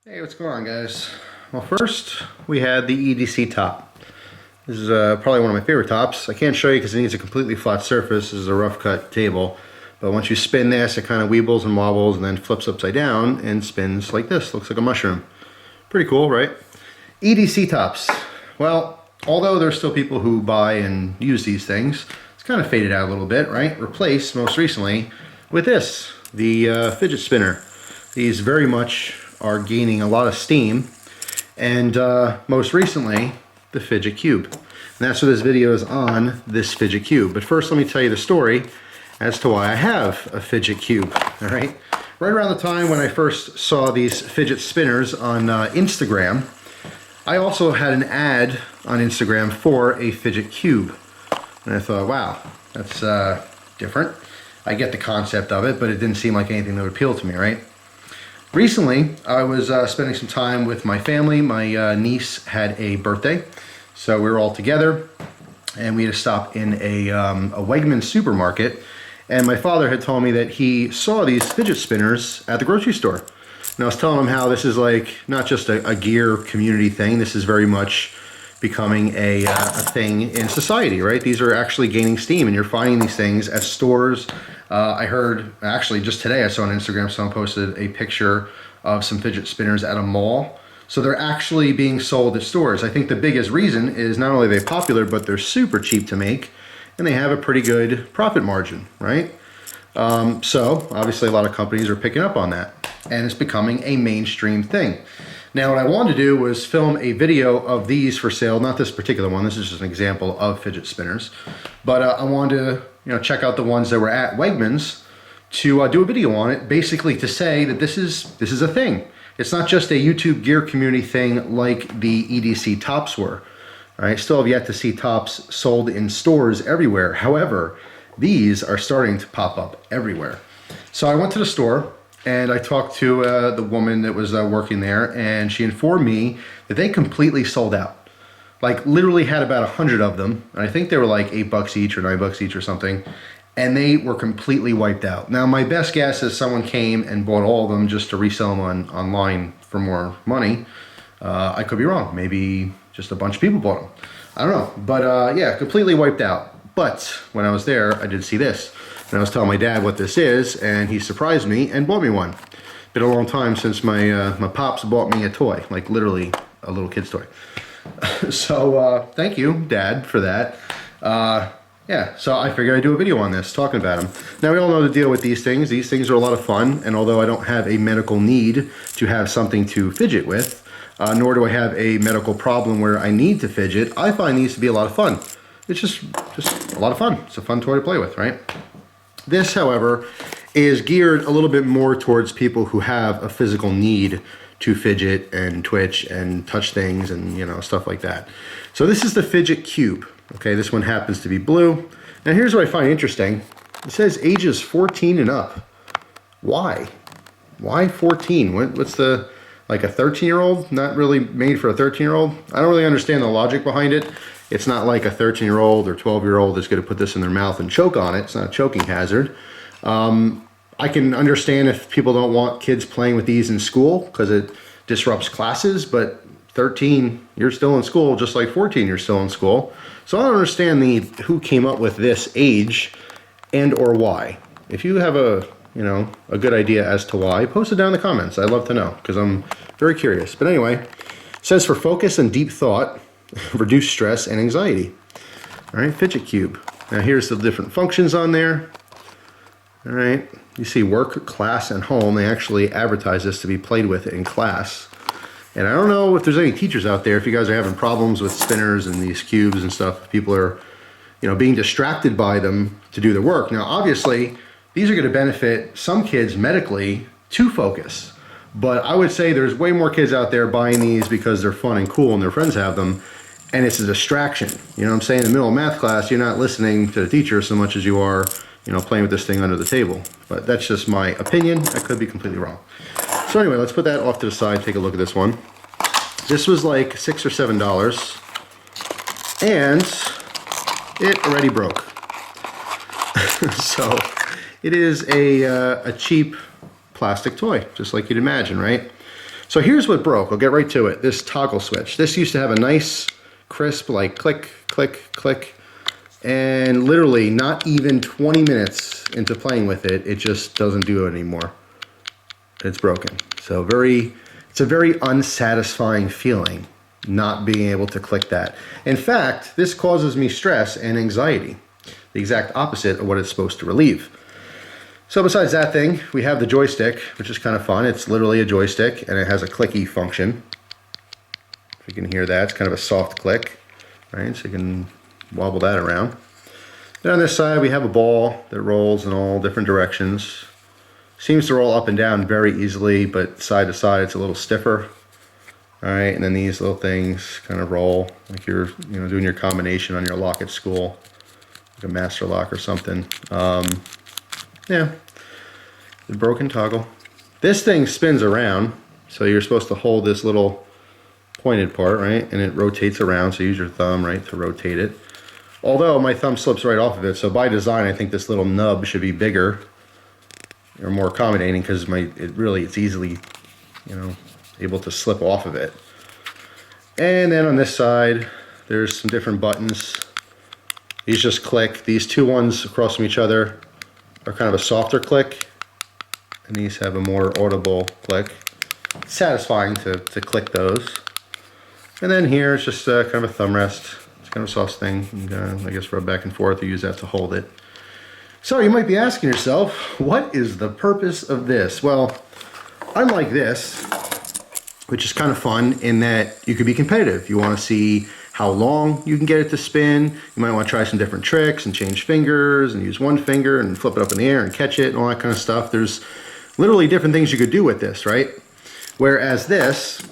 Hey, what's going on, guys? Well, first we had the EDC top. This is probably one of my favorite tops. I can't show you because it needs a completely flat surface. This is a rough cut table, but once you spin this, it kind of weebles and wobbles and then flips upside down and spins like this. Looks like a mushroom. Pretty cool, right? EDC tops. Well, although there's still people who buy and use these things, it's kind of faded out a little bit, right? Replaced most recently with this, the fidget spinner. These very much are gaining a lot of steam, and most recently the Fidget Cube. And that's what this video is on, this Fidget Cube. But first let me tell you the story as to why I have a Fidget Cube. All right, right around the time when I first saw these fidget spinners on Instagram, I also had an ad on Instagram for a Fidget Cube, and I thought, wow, that's different. I get the concept of it, but it didn't seem like anything that would appeal to me, right? Recently, I was spending some time with my family. My niece had a birthday, so we were all together, and we had to stop in a Wegmans supermarket, and my father had told me that he saw these fidget spinners at the grocery store. And I was telling him how this is like not just a gear community thing, this is very much becoming a thing in society, right? These are actually gaining steam, and you're finding these things at stores. I heard, actually just today I saw on Instagram someone posted a picture of some fidget spinners at a mall. So they're actually being sold at stores. I think the biggest reason is not only are they popular, but they're super cheap to make, and they have a pretty good profit margin, right? So obviously a lot of companies are picking up on that, and it's becoming a mainstream thing. Now what I wanted to do was film a video of these for sale, not this particular one, this is just an example of fidget spinners, but I wanted to check out the ones that were at Wegmans to do a video on it, basically to say that this is a thing. It's not just a YouTube gear community thing like the EDC tops were. I still have yet to see tops sold in stores everywhere. However, these are starting to pop up everywhere. So I went to the store and I talked to the woman that was working there, and she informed me that they completely sold out. Like literally had about 100 of them, and I think they were like $8 each or $9 each or something, and they were completely wiped out. Now my best guess is someone came and bought all of them just to resell them online for more money. I could be wrong. Maybe just a bunch of people bought them. I don't know, but yeah, completely wiped out. But when I was there, I did see this. And I was telling my dad what this is, and he surprised me and bought me one. Been a long time since my pops bought me a toy, like literally a little kid's toy. So thank you, Dad, for that. Yeah, so I figured I'd do a video on this, talking about them. Now we all know the deal with these things. These things are a lot of fun, and although I don't have a medical need to have something to fidget with, nor do I have a medical problem where I need to fidget, I find these to be a lot of fun. It's just a lot of fun. It's a fun toy to play with, right? This, however, is geared a little bit more towards people who have a physical need to fidget and twitch and touch things and, stuff like that. So this is the Fidget Cube. Okay, this one happens to be blue. Now here's what I find interesting. It says ages 14 and up. Why? Why 14? What's the, like a 13-year-old? Not really made for a 13-year-old? I don't really understand the logic behind it. It's not like a 13-year-old or 12-year-old is going to put this in their mouth and choke on it. It's not a choking hazard. I can understand if people don't want kids playing with these in school because it disrupts classes, but 13, you're still in school, just like 14, you're still in school. So I don't understand who came up with this age and or why. If you have a good idea as to why, post it down in the comments. I'd love to know because I'm very curious. But anyway, it says for focus and deep thought, reduce stress and anxiety. All right, Fidget Cube. Now here's the different functions on there. All right, you see work, class, and home. They actually advertise this to be played with in class. And I don't know if there's any teachers out there, if you guys are having problems with spinners and these cubes and stuff, people are, being distracted by them to do their work. Now, obviously, these are going to benefit some kids medically to focus. But I would say there's way more kids out there buying these because they're fun and cool and their friends have them, and it's a distraction. You know what I'm saying? In the middle of math class, you're not listening to the teacher so much as you are, playing with this thing under the table. But that's just my opinion. I could be completely wrong. So anyway, let's put that off to the side, take a look at this one. This was like $6 or $7, and it already broke. So it is a cheap plastic toy, just like you'd imagine, right? So here's what broke. I'll get right to it. This toggle switch. This used to have a nice crisp like click, click, click. And literally not even 20 minutes into playing with it, it just doesn't do it anymore. It's broken. So it's a very unsatisfying feeling not being able to click that. In fact, this causes me stress and anxiety, the exact opposite of what it's supposed to relieve. So besides that thing, we have the joystick, which is kind of fun. It's literally a joystick and it has a clicky function. If you can hear that, it's kind of a soft click, right? So you can wobble that around. Then on this side, we have a ball that rolls in all different directions. Seems to roll up and down very easily, but side to side it's a little stiffer. All right, and then these little things kind of roll like you're doing your combination on your lock at school, like a master lock or something. Yeah, the broken toggle. This thing spins around, so you're supposed to hold this little pointed part, right? And it rotates around, so use your thumb, right, to rotate it. Although my thumb slips right off of it, so by design I think this little nub should be bigger or more accommodating because it's easily, able to slip off of it. And then on this side, there's some different buttons. These just click. These two ones across from each other are kind of a softer click, and these have a more audible click. It's satisfying to click those. And then here it's just kind of a thumb rest. It's kind of a soft thing. You can, I guess, rub back and forth or use that to hold it. So you might be asking yourself, what is the purpose of this? Well, unlike this, which is kind of fun in that you could be competitive. You want to see how long you can get it to spin. You might want to try some different tricks and change fingers and use one finger and flip it up in the air and catch it and all that kind of stuff. There's literally different things you could do with this, right? Whereas this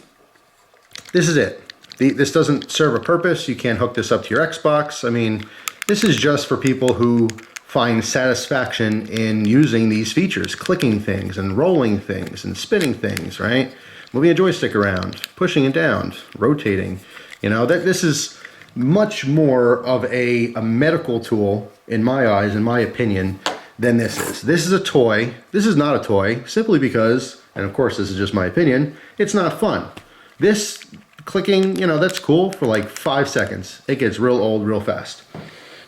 is it. This doesn't serve a purpose. You can't hook this up to your Xbox. I mean, this is just for people who find satisfaction in using these features, clicking things and rolling things and spinning things, right? Moving a joystick around, pushing it down, rotating. This is much more of a medical tool in my eyes, in my opinion, than this is. This is a toy. This is not a toy, simply because, and of course this is just my opinion, it's not fun. This clicking, that's cool for like 5 seconds. It gets real old real fast.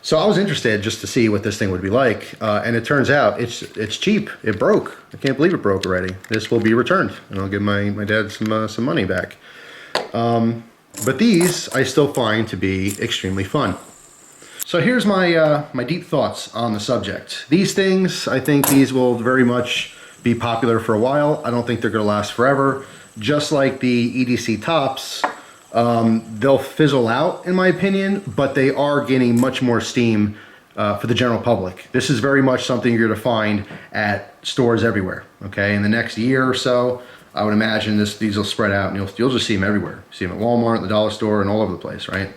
So I was interested just to see what this thing would be like, and it turns out it's cheap. It broke. I can't believe it broke already. This will be returned, and I'll give my dad some money back. But these I still find to be extremely fun. So here's my my deep thoughts on the subject. These things, I think these will very much be popular for a while. I don't think they're going to last forever. Just like the EDC tops, they'll fizzle out in my opinion, but they are gaining much more steam for the general public. This is very much something you're going to find at stores everywhere. Okay, in the next year or so, I would imagine these will spread out, and you'll just see them everywhere. See them at Walmart, the dollar store, and all over the place, right?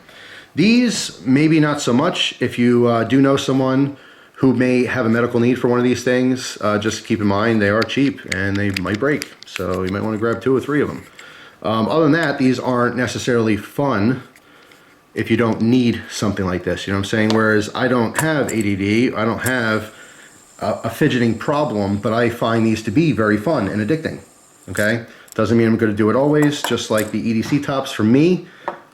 These, maybe not so much. If you do know someone who may have a medical need for one of these things, just keep in mind they are cheap and they might break. So you might want to grab 2 or 3 of them. Other than that, these aren't necessarily fun if you don't need something like this. You know what I'm saying? Whereas I don't have ADD, I don't have a fidgeting problem, but I find these to be very fun and addicting. Okay? Doesn't mean I'm going to do it always. Just like the EDC tops for me,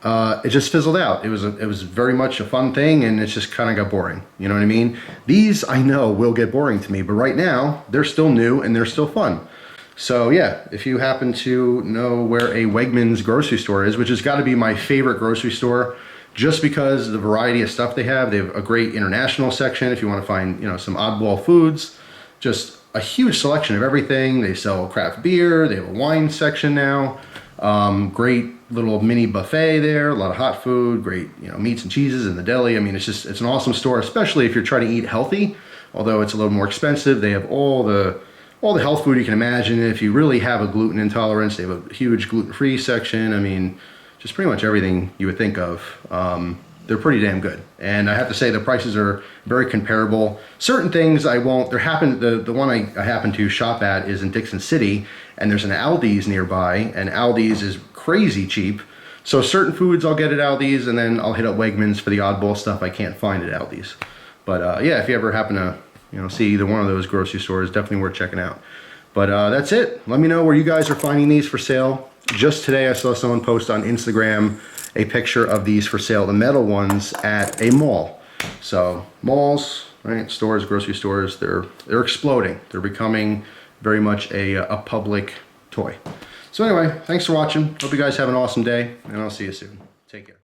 it just fizzled out. It was very much a fun thing, and it just kind of got boring. You know what I mean? These I know will get boring to me, but right now they're still new and they're still fun. So yeah, if you happen to know where a Wegmans grocery store is, which has got to be my favorite grocery store, just because of the variety of stuff they have a great international section if you want to find some oddball foods, just a huge selection of everything. They sell craft beer, they have a wine section now, great little mini buffet there, a lot of hot food, great meats and cheeses in the deli. I mean, it's an awesome store, especially if you're trying to eat healthy, although it's a little more expensive. They have all the health food you can imagine. If you really have a gluten intolerance, they have a huge gluten-free section. I mean, just pretty much everything you would think of. They're pretty damn good. And I have to say the prices are very comparable. Certain things I won't, the one I happen to shop at is in Dixon City, and there's an Aldi's nearby, and Aldi's is crazy cheap. So certain foods I'll get at Aldi's, and then I'll hit up Wegmans for the oddball stuff I can't find at Aldi's. But yeah, if you ever happen to see either one of those grocery stores, definitely worth checking out. But that's it. Let me know where you guys are finding these for sale. Just today I saw someone post on Instagram a picture of these for sale, the metal ones at a mall. So malls, right, stores, grocery stores, they're exploding. They're becoming very much a public toy. So anyway, thanks for watching. Hope you guys have an awesome day, and I'll see you soon. Take care.